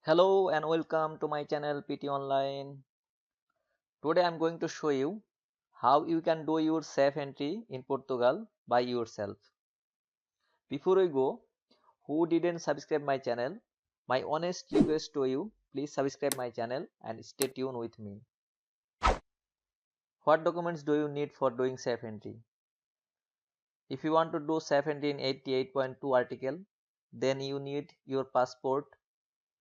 Hello and welcome to my channel PT Online. Today I am going to show you how you can do your safe entry in Portugal by yourself. Before we go, who didn't subscribe my channel, my honest request to you, please subscribe my channel and stay tuned with me. What documents do you need for doing safe entry? If you want to do safe entry in 88.2 article, then you need your passport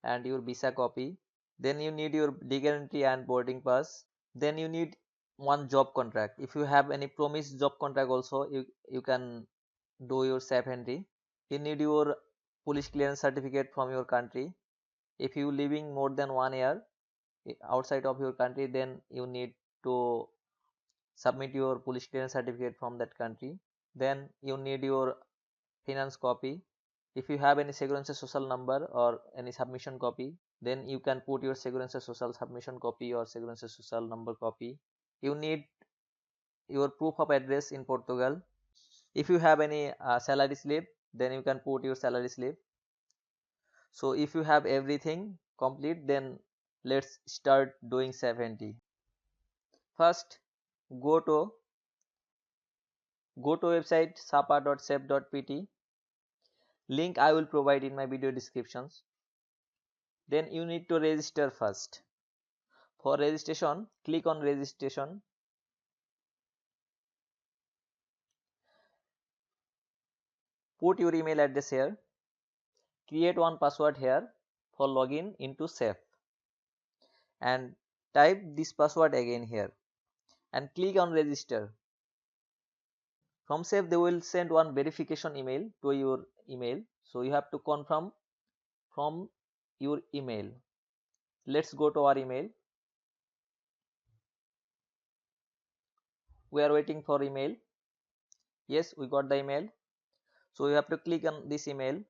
and your visa copy. Then you need your legal entry and boarding pass. Then you need one job contract. If you have any promised job contract also, you can do your safe entry. You need your police clearance certificate from your country. If you living more than 1 year outside of your country, then you need to submit your police clearance certificate from that country. Then you need your finance copy. If you have any Segurança Social number or any submission copy, then you can put your Segurança Social submission copy or Segurança Social number copy. You need your proof of address in Portugal. If you have any salary slip, then you can put your salary slip. So if you have everything complete, then let's start doing 70. First, go to website sapa.safe.pt. Link I will provide in my video descriptions. Then you need to register first. For registration, click on registration. Put your email address here. Create one password here for login into Safe. And type this password again here. And click on register. From Safe, they will send one verification email to your email. So you have to confirm from your email. Let's go to our email. We are waiting for email. Yes, we got the email. So you have to click on this email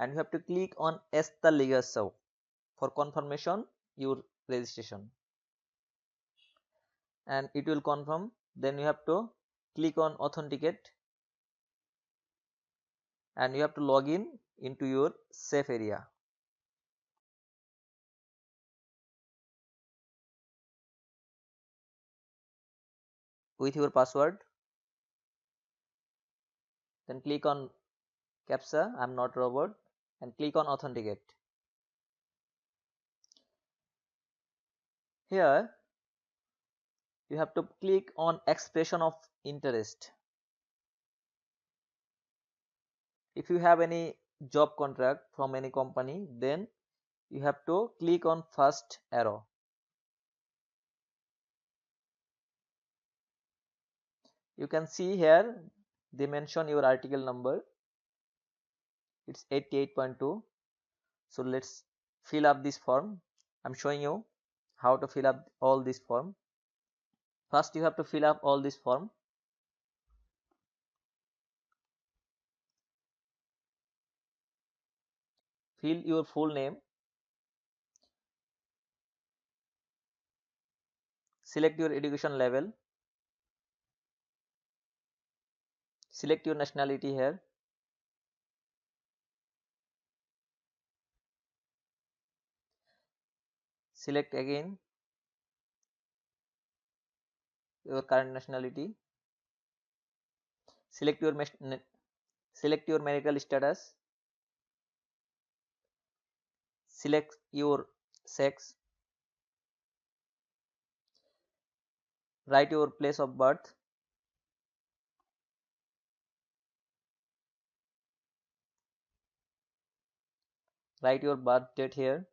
and you have to click on Esta ligação for confirmation your registration, and it will confirm. Then you have to click on authenticate and you have to log in into your safe area. With your password, then click on captcha, I'm not robot, and click on authenticate. Here you have to click on expression of interest. If you have any job contract from any company, then you have to click on first arrow. You can see here they mention your article number, it's 88.2. So let's fill up this form. I'm showing you how to fill up all this form. First you have to fill up all this form. Fill your full name, select your education level, select your nationality here, select again your current nationality, select your medical status, select your sex, write your place of birth, write your birth date here,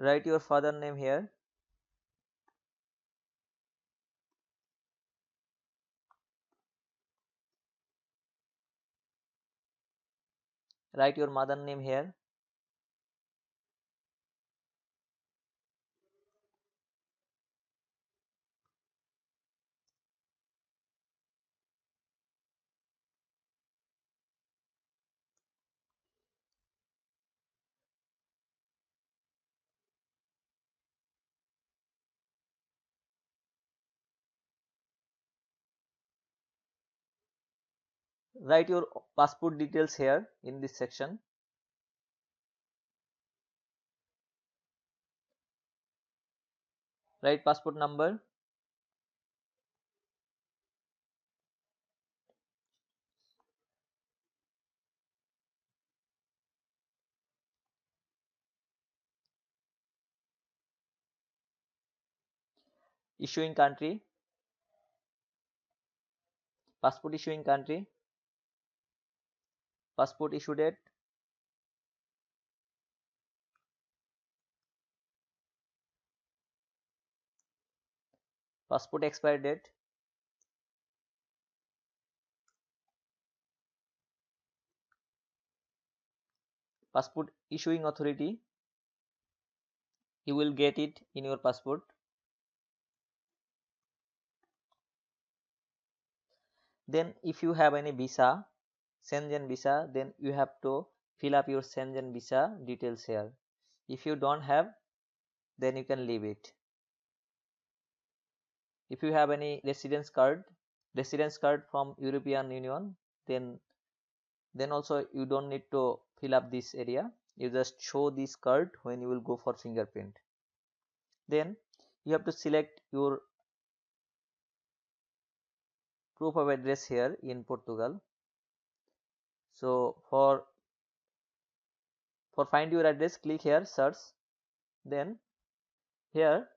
write your father name here, write your mother name here, write your passport details here in this section. Write passport number, issuing country, passport issuing country, passport issue date, passport expiry date, passport issuing authority, you will get it in your passport. Then if you have any visa, Schengen visa, then you have to fill up your Schengen visa details here. If you don't have, then you can leave it. If you have any residence card from European Union, then also you don't need to fill up this area. You just show this card when you will go for fingerprint. Then you have to select your proof of address here in Portugal. So for find your address, click here search. Then here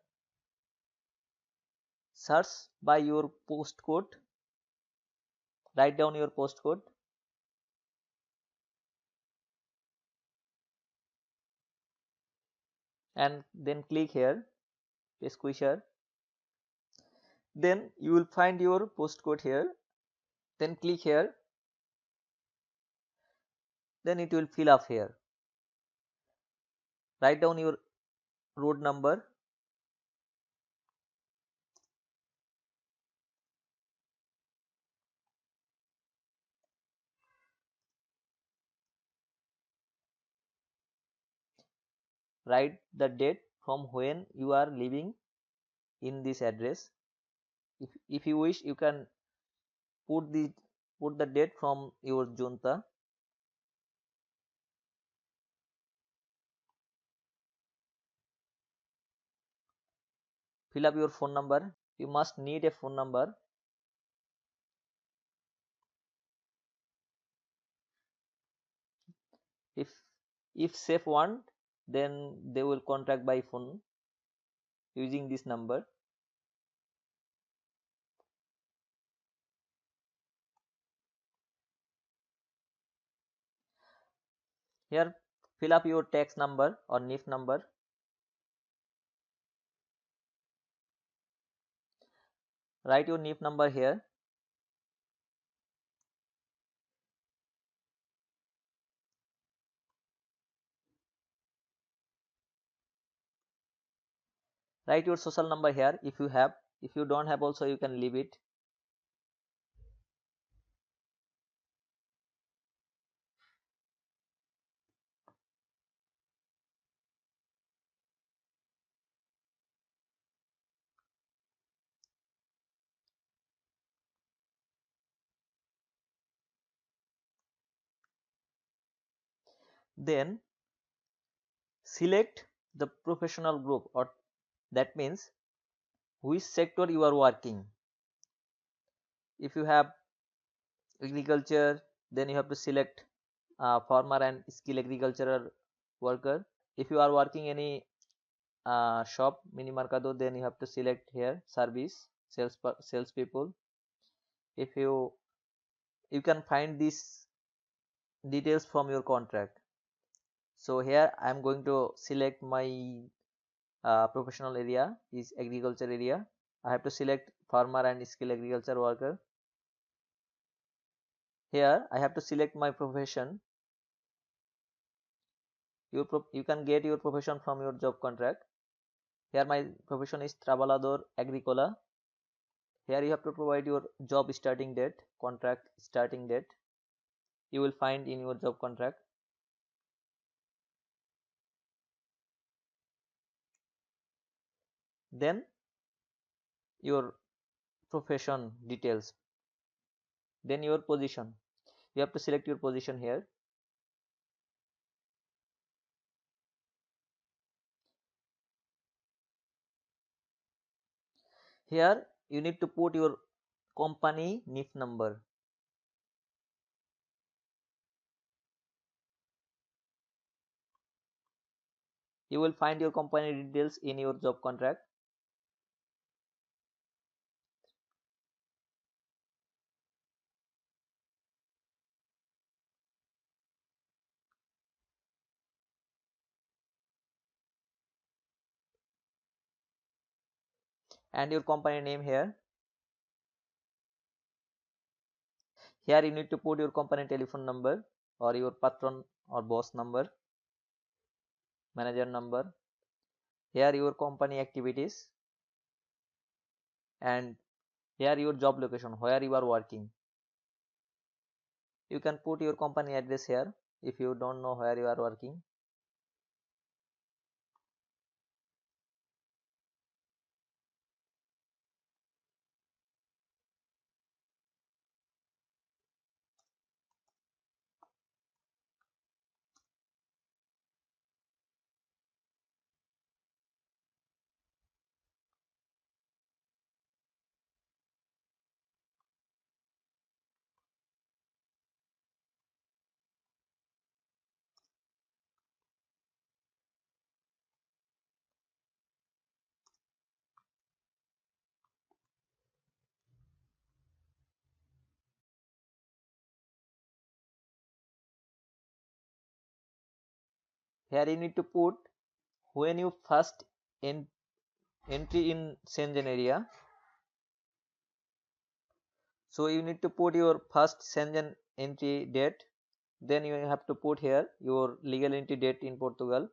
search by your postcode. Write down your postcode. And then click here squisher. Then you will find your postcode here. Then click here. Then it will fill up here. Write down your road number. Write the date from when you are living in this address. If you wish, you can put the date from your junta. Fill up your phone number. You must need a phone number. If safe want, then they will contact by phone using this number. Here fill up your tax number or NIF number. Write your NIF number here. Write your social number here if you have. If you don't have also, you can leave it. Then select the professional group, or that means which sector you are working. If you have agriculture, then you have to select farmer and skill agricultural worker. If you are working any shop mini mercado, then you have to select here service sales people. If you can find these details from your contract. So here I am going to select my professional area is agriculture area. I have to select farmer and skill agriculture worker. Here I have to select my profession. You can get your profession from your job contract. Here my profession is trabalhador agrícola. Here you have to provide your job starting date, contract starting date. You will find in your job contract. Then your profession details. Then your position. You have to select your position here. Here you need to put your company NIF number. You will find your company details in your job contract. And your company name here. Here you need to put your company telephone number or your patron or boss number, manager number. Here your company activities, and here your job location where you are working. You can put your company address here if you don't know where you are working. Here you need to put when you first entry in Shenzhen area. So you need to put your first Shenzhen entry date. Then you have to put here your legal entry date in Portugal.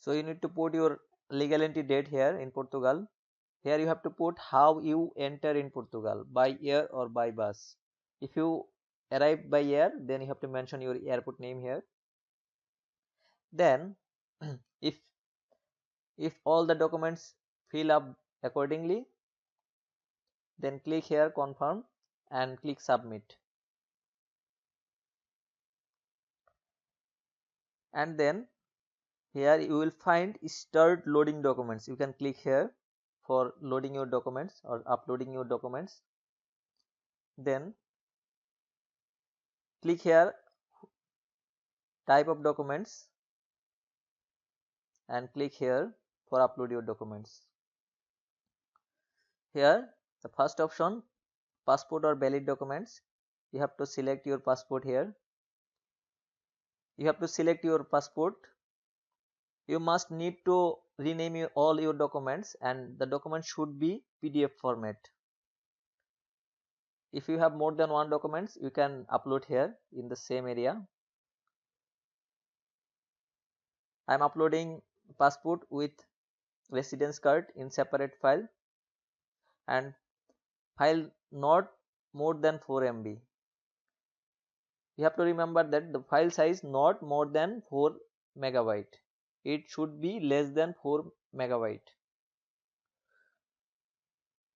So you need to put your legal entry date here in Portugal. Here you have to put how you enter in Portugal, by air or by bus. If you arrive by air, then you have to mention your airport name here. Then if all the documents fill up accordingly, then click here confirm and click submit. And then here you will find start loading documents. You can click here for loading your documents or uploading your documents. Then click here type of documents and click here for upload your documents. Here the first option, passport or valid documents. You have to select your passport here. You have to select your passport. You must need to rename all your documents, and the document should be PDF format. If you have more than one documents, you can upload here in the same area. I am uploading passport with residence card in separate file, and file not more than 4 MB. You have to remember that the file size not more than 4 megabyte. It should be less than 4 megabyte.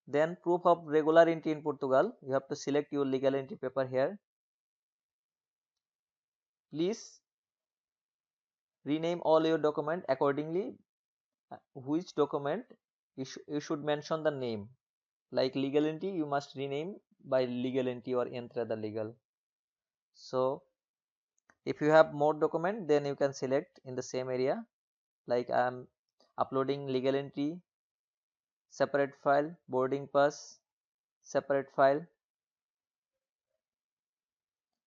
Then proof of regular entry in Portugal. You have to select your legal entry paper here. Please rename all your document accordingly. Which document you should mention the name. Like legal entry, you must rename by legal entry or entrada legal. So if you have more document, then you can select in the same area. Like I am uploading legal entry, separate file, boarding pass, separate file.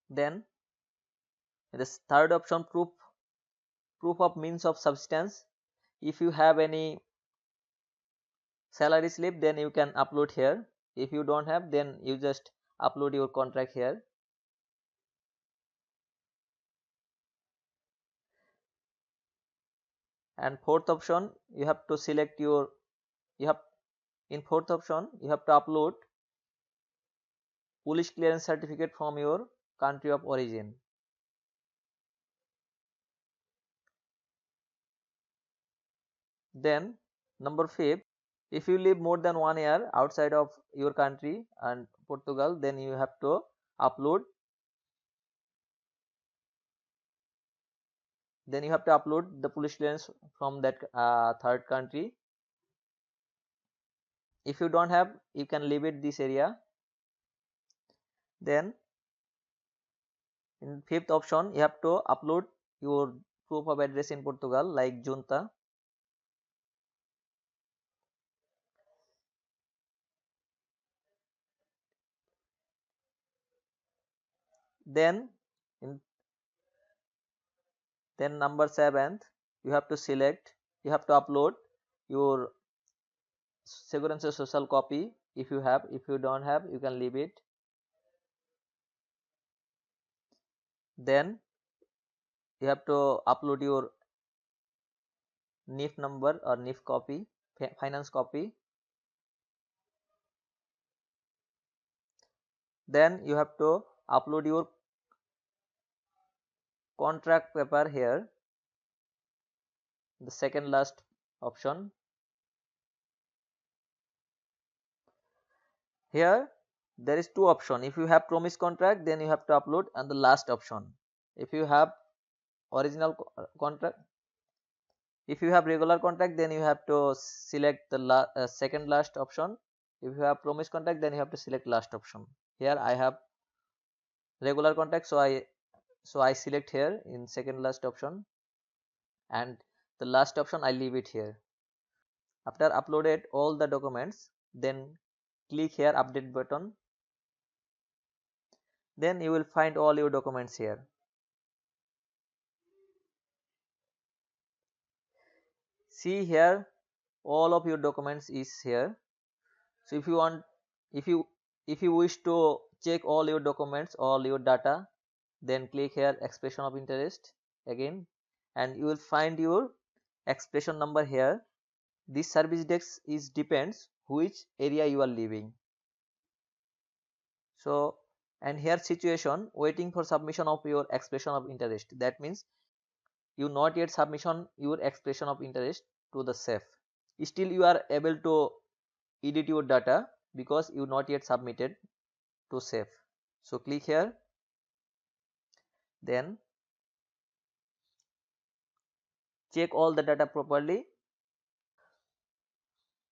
Then this third option, proof of means of subsistence. If you have any salary slip, then you can upload here. If you don't have, then you just upload your contract here. And fourth option, you have to select your in fourth option you have to upload police clearance certificate from your country of origin. Then number 5, if you live more than 1 year outside of your country and Portugal, then you have to upload the police clearance from that third country. If you don't have, you can leave it this area. Then in fifth option, you have to upload your proof of address in Portugal like Junta. Then in then number 7th, you have to upload your Segurança Social copy if you have. If you don't have, you can leave it. Then you have to upload your NIF number or NIF copy, finance copy. Then you have to upload your contract paper here, the second last option. Here there is two option. If you have promise contract, then you have to upload and the last option. If you have original contract, if you have regular contract, then you have to select the second last option. If you have promise contract, then you have to select last option. Here I have regular contract, so I select here in second last option, and the last option I leave it here. After uploaded all the documents, then click here update button. Then you will find all your documents here. See here, all of your documents is here. So if you want, if you wish to check all your documents, all your data, then click here expression of interest again, and you will find your expression number here. This service desk is depends which area you are living. So, and here situation waiting for submission of your expression of interest. That means you not yet submission your expression of interest to the SAFE. Still you are able to edit your data because you not yet submitted to SAFE. So click here. Then check all the data properly.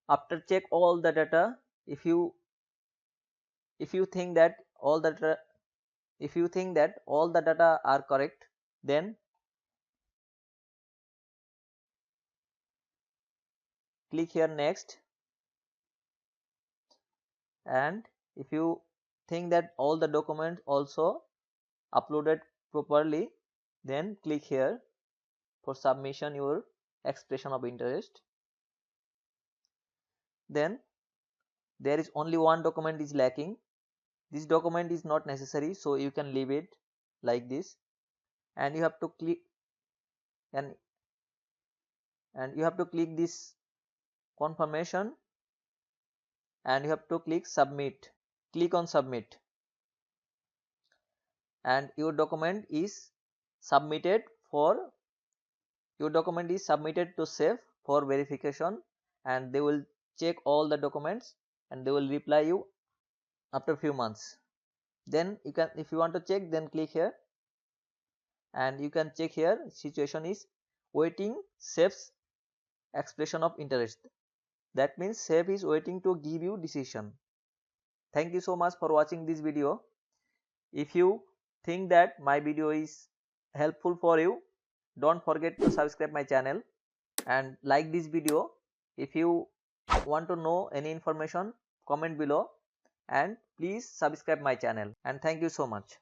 After check all the data, if you think that all the data are correct, then click here next. And if you think that all the documents also uploaded properly, then click here for submission your expression of interest. Then there is only one document is lacking. This document is not necessary, so you can leave it like this, and you have to click and you have to click this confirmation, and you have to click submit. Click on submit, and your document is submitted to SAFE for verification, and they will check all the documents and they will reply you after few months. Then you can, if you want to check, then click here, and you can check here situation is waiting SAFE's expression of interest. That means SAFE is waiting to give you decision. Thank you so much for watching this video. If you think that my video is helpful for you, don't forget to subscribe my channel and like this video. If you want to know any information, comment below, and please subscribe my channel, and thank you so much.